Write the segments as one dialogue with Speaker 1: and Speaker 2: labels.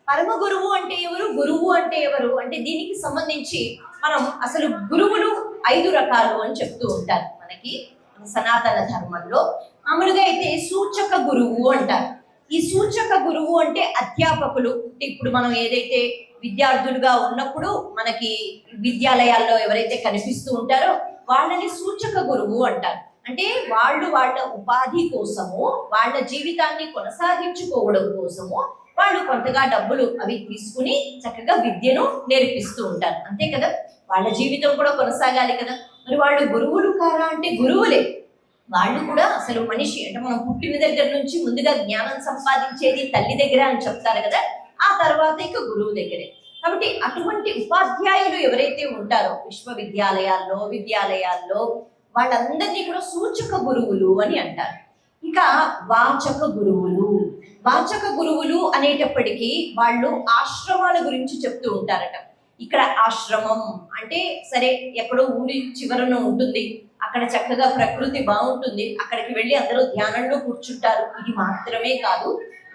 Speaker 1: పరమ గురువు అంటే ఎవరు, గురువు అంటే ఎవరు అంటే దీనికి సంబంధించి మనం అసలు గురువులు 5 రకాలు అని చెప్తూ ఉంటారు మనకి సనాతన ధర్మంలో. మామూలుగా అయితే సూచక గురువు అంటారు. ఈ సూచక గురువు అంటే అధ్యాపకులు. ఇప్పుడు మనం ఏదైతే విద్యార్థులుగా ఉన్నప్పుడు మనకి విద్యాలయాల్లో ఎవరైతే కనిపిస్తూ ఉంటారో వాళ్ళని సూచక గురువు అంటారు. అంటే వాళ్ళు వాళ్ళ ఉపాధి కోసము, వాళ్ళ జీవితాన్ని కొనసాగించుకోవడం కోసము వాళ్ళు కొంతగా డబ్బులు అవి తీసుకుని చక్కగా విద్యను నేర్పిస్తూ ఉంటారు. అంతే కదా, వాళ్ళ జీవితం కూడా కొనసాగాలి కదా. మరి వాళ్ళు గురువులు కారా అంటే గురువులే. వాళ్ళు కూడా అసలు మనిషి అంటే మనం పుట్టిన దగ్గర నుంచి ముందుగా జ్ఞానం సంపాదించేది తల్లి దగ్గర అని చెప్తారు కదా, ఆ తర్వాత ఇక గురువు దగ్గరే. కాబట్టి అటువంటి ఉపాధ్యాయులు ఎవరైతే ఉంటారో విశ్వవిద్యాలయాల్లో విద్యాలయాల్లో వాళ్ళందరినీ కూడా సూచక గురువులు అని అంటారు. ఇక వాచక గురువులు. వాచక గురువులు అనేటప్పటికీ వాళ్ళు ఆశ్రమాల గురించి చెప్తూ ఉంటారట. ఇక్కడ ఆశ్రమం అంటే సరే ఎక్కడో ఊరి చివరన ఉంటుంది, అక్కడ చక్కగా ప్రకృతి బాగుంటుంది, అక్కడికి వెళ్ళి అందరూ ధ్యానంలో కూర్చుంటారు. ఇది మాత్రమే కాదు,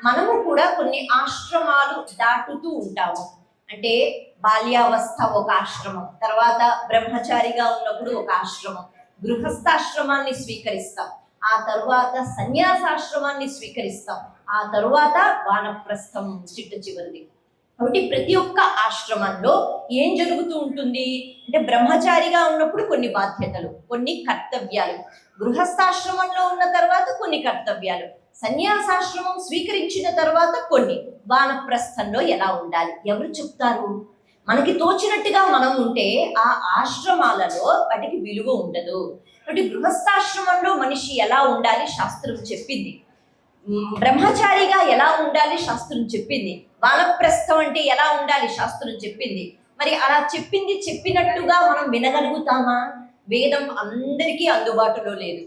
Speaker 1: మనము కూడా కొన్ని ఆశ్రమాలు దాటుతూ ఉంటాము. అంటే బాల్యావస్థ ఒక ఆశ్రమం, తర్వాత బ్రహ్మచారిగా ఉన్నప్పుడు ఒక ఆశ్రమం, గృహస్థాశ్రమాన్ని స్వీకరిస్తాం, ఆ తరువాత సన్యాసాశ్రమాన్ని స్వీకరిస్తాం, ఆ తరువాత వానప్రస్థం చిట్ట చివరిది. కాబట్టి ప్రతి ఒక్క ఆశ్రమంలో ఏం జరుగుతూ ఉంటుంది అంటే బ్రహ్మచారిగా ఉన్నప్పుడు కొన్ని బాధ్యతలు, కొన్ని కర్తవ్యాలు, గృహస్థాశ్రమంలో ఉన్న తర్వాత కొన్ని కర్తవ్యాలు, సన్యాసాశ్రమం స్వీకరించిన తర్వాత కొన్ని, వానప్రస్థంలో ఎలా ఉండాలి ఎవరు చెప్తారు? మనకి తోచినట్టుగా మనం ఉంటే ఆ ఆశ్రమాలలో వాటికి విలువ ఉండదు. కాబట్టి గృహస్థాశ్రమంలో మనిషి ఎలా ఉండాలి శాస్త్రం చెప్పింది, బ్రహ్మచారిగా ఎలా ఉండాలి శాస్త్రం చెప్పింది, వానప్రస్థం అంటే ఎలా ఉండాలి శాస్త్రం చెప్పింది. మరి అలా చెప్పింది చెప్పినట్టుగా మనం వినగలుగుతామా? వేదం అందరికీ అందుబాటులో లేదు.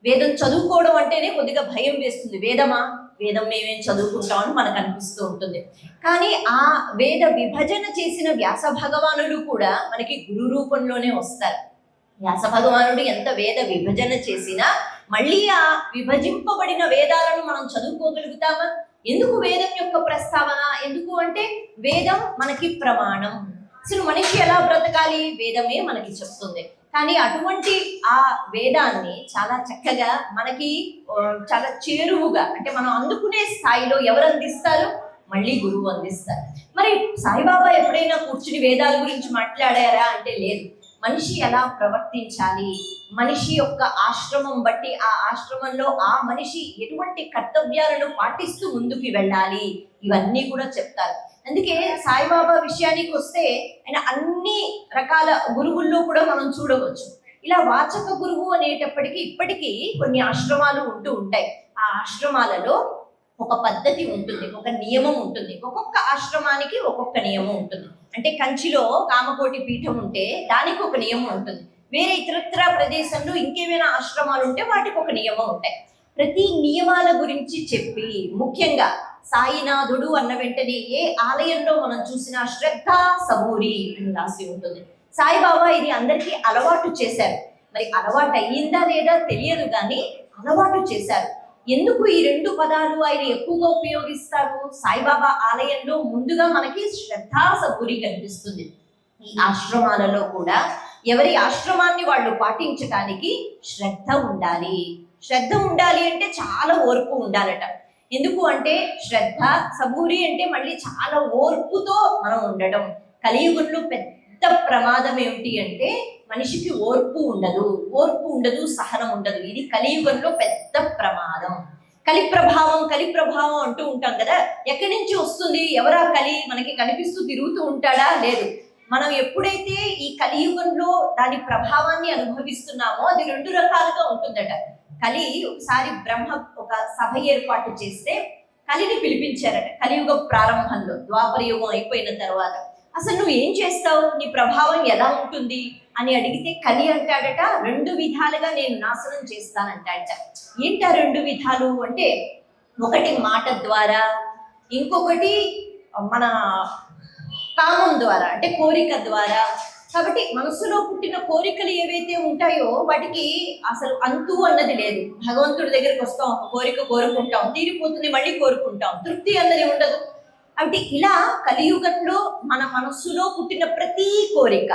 Speaker 1: వేదం చదువుకోవడం అంటేనే కొద్దిగా భయం వేస్తుంది. వేదమా, వేదం మేమేం చదువుకుంటామని మనకు అనిపిస్తూ ఉంటుంది. కానీ ఆ వేద విభజన చేసిన వ్యాస భగవానుడు కూడా మనకి గురు రూపంలోనే వస్తారు. వ్యాస భగవానుడు ఎంత వేద విభజన చేసినా మళ్ళీ ఆ విభజింపబడిన వేదాలను మనం చదువుకోగలుగుతామా? ఎందుకు వేదం యొక్క ప్రస్తావన? ఎందుకు అంటే వేదం మనకి ప్రమాణం. అసలు మనిషి ఎలా బ్రతకాలి వేదమే మనకి చెప్తుంది. కానీ అటువంటి ఆ వేదాన్ని చాలా చక్కగా మనకి చాలా చేరువుగా అంటే మనం అందుకునే స్థాయిలో ఎవరు అందిస్తారు? మళ్ళీ గురువు అందిస్తారు. మరి సాయిబాబా ఎప్పుడైనా కూర్చుని వేదాల గురించి మాట్లాడారా అంటే లేదు. మనిషి ఎలా ప్రవర్తించాలి, మనిషి యొక్క ఆశ్రమం బట్టి ఆ ఆశ్రమంలో ఆ మనిషి ఎటువంటి కర్తవ్యాలను పాటిస్తూ ముందుకు వెళ్ళాలి, ఇవన్నీ కూడా చెప్తారు. అందుకే సాయిబాబా విషయానికి వస్తే ఆయన అన్ని రకాల గురువుల్లో కూడా మనం చూడవచ్చు. ఇలా వాచక గురువు అనేటప్పటికీ ఇప్పటికీ కొన్ని ఆశ్రమాలు ఉంటూ ఉంటాయి. ఆ ఆశ్రమాలలో ఒక పద్ధతి ఉంటుంది, ఒక నియమం ఉంటుంది. ఒక్కొక్క ఆశ్రమానికి ఒక్కొక్క నియమం ఉంటుంది. అంటే కంచిలో కామకోటి పీఠం ఉంటే దానికి ఒక నియమం ఉంటుంది. వేరే ఇతరత్ర ప్రదేశంలో ఇంకేమైనా ఆశ్రమాలు ఉంటే వాటికి ఒక నియమం ఉంటాయి. ప్రతి నియమాల గురించి చెప్పి ముఖ్యంగా సాయినాథుడు అన్న వెంటనే ఏ ఆలయంలో మనం చూసినా శ్రద్ధ సబూరి అని రాసి ఉంటుంది. సాయిబాబా ఇది అందరికీ అలవాటు చేశారు. మరి అలవాటు అయ్యిందా లేదా తెలియదు, కానీ అలవాటు చేశారు. ఎందుకు ఈ 2 పదాలు ఆయన ఎక్కువగా ఉపయోగిస్తారు? సాయిబాబా ఆలయంలో ముందుగా మనకి శ్రద్ధా సబూరి కనిపిస్తుంది. ఈ ఆశ్రమాలలో కూడా ఎవరి ఆశ్రమాన్ని వాళ్ళు పాటించడానికి శ్రద్ధ ఉండాలి. శ్రద్ధ ఉండాలి అంటే చాలా ఓర్పు ఉండాలట. ఎందుకు అంటే శ్రద్ధ సబూరి అంటే మళ్ళీ చాలా ఓర్పుతో మనం ఉండడం. కలియుగంలో పెద్ద ప్రమాదం ఏమిటి అంటే మనిషికి ఓర్పు ఉండదు, సహనం ఉండదు. ఇది కలియుగంలో పెద్ద ప్రమాదం. కలి ప్రభావం అంటూ ఉంటాం కదా, ఎక్కడి నుంచి వస్తుంది? ఎవరా కలి? మనకి కనిపిస్తూ తిరుగుతూ ఉంటాడా? లేదు. మనం ఎప్పుడైతే ఈ కలియుగంలో దాని ప్రభావాన్ని అనుభవిస్తున్నామో అది 2 రకాలుగా ఉంటుందట. కలి ఒకసారి బ్రహ్మ ఒక సభ ఏర్పాటు చేస్తే కలిని పిలిపించారట. కలియుగ ప్రారంభంలో, ద్వాపర యుగం అయిపోయిన తర్వాత అసలు నువ్వు ఏం చేస్తావు, నీ ప్రభావం ఎలా ఉంటుంది అని అడిగితే కలి అంటాడట 2 విధాలుగా నేను నాశనం చేస్తానంటాడట. ఏంటా 2 విధాలు అంటే, ఒకటి మాట ద్వారా, ఇంకొకటి మన కామం ద్వారా అంటే కోరిక ద్వారా. కాబట్టి మనసులో పుట్టిన కోరికలు ఏవైతే ఉంటాయో వాటికి అసలు అంతు అన్నది లేదు. భగవంతుడి దగ్గరికి వస్తాం, ఒక కోరిక కోరుకుంటాం, తీరిపోతుంది, మళ్ళీ కోరుకుంటాం, తృప్తి అన్నది ఉండదు. కాబట్టి ఇలా కలియుగంలో మన మనస్సులో పుట్టిన ప్రతి కోరిక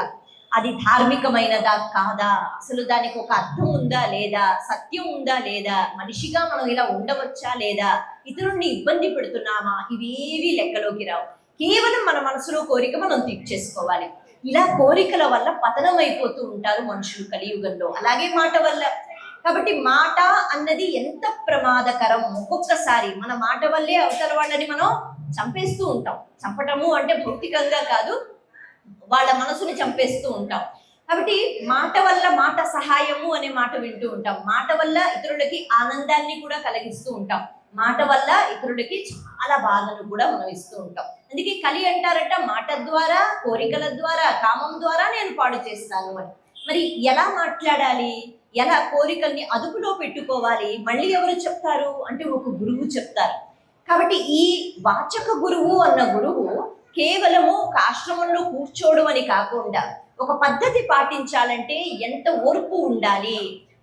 Speaker 1: అది ధార్మికమైనదా కాదా, అసలు దానికి ఒక అర్థం ఉందా లేదా, సత్యం ఉందా లేదా, మనిషిగా మనం ఇలా ఉండవచ్చా లేదా, ఇతరుల్ని ఇబ్బంది పెడుతున్నామా, ఇవేవి లెక్కలోకి రావు. కేవలం మన మనసులో కోరిక మనం తీర్చేసుకోవాలి. ఇలా కోరికల వల్ల పతనం అయిపోతూ ఉంటారు మనుషులు కలియుగంలో, అలాగే మాట వల్ల. కాబట్టి మాట అన్నది ఎంత ప్రమాదకరం. ఒక్కొక్కసారి మన మాట వల్లే అవతల వాళ్ళని మనం చంపేస్తూ ఉంటాం. చంపటము అంటే భౌతికంగా కాదు, వాళ్ళ మనసుని చంపేస్తూ ఉంటాం. కాబట్టి మాట వల్ల, మాట సహాయము అనే మాట వింటూ ఉంటాం. మాట వల్ల ఇతరులకి ఆనందాన్ని కూడా కలిగిస్తూ ఉంటాం. మాట వల్ల ఇతరులకి చాలా బాధను కూడా మనం ఇస్తూ ఉంటాం. అందుకే కలి అంటారట, మాట ద్వారా, కోరికల ద్వారా, కామం ద్వారా నేను పాడు చేస్తాను అని. మరి ఎలా మాట్లాడాలి, ఎలా కోరికల్ని అదుపులో పెట్టుకోవాలి, మళ్ళీ ఎవరు చెప్తారు అంటే ఒక గురువు చెప్తారు. కాబట్టి ఈ వాచక గురువు అన్న గురువు కేవలము ఒక ఆశ్రమంలో కూర్చోవడం అని కాకుండా ఒక పద్ధతి పాటించాలంటే ఎంత ఓర్పు ఉండాలి.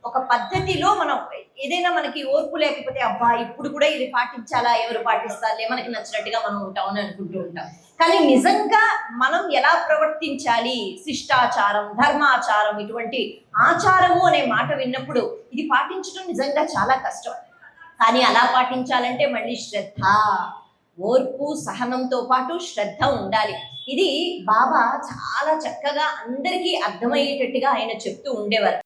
Speaker 1: ఒక పద్ధతిలో మనం ఏదైనా మనకి ఓర్పు లేకపోతే అబ్బా ఇప్పుడు కూడా ఇది పాటించాలా, ఎవరు పాటిస్తారులే, మనకి నచ్చినట్టుగా మనం ఉంటామని అనుకుంటూ ఉంటాం. కానీ నిజంగా మనం ఎలా ప్రవర్తించాలి, శిష్టాచారం, ధర్మాచారం, ఇటువంటి ఆచారము అనే మాట విన్నప్పుడు ఇది పాటించడం నిజంగా చాలా కష్టం. కానీ అలా పాటించాలంటే మళ్ళీ శ్రద్ధ, ఓర్పు, సహనంతో పాటు శ్రద్ధ ఉండాలి. ఇది బాబా చాలా చక్కగా అందరికీ అర్థమయ్యేటట్టుగా ఆయన చెప్తూ ఉండేవారు.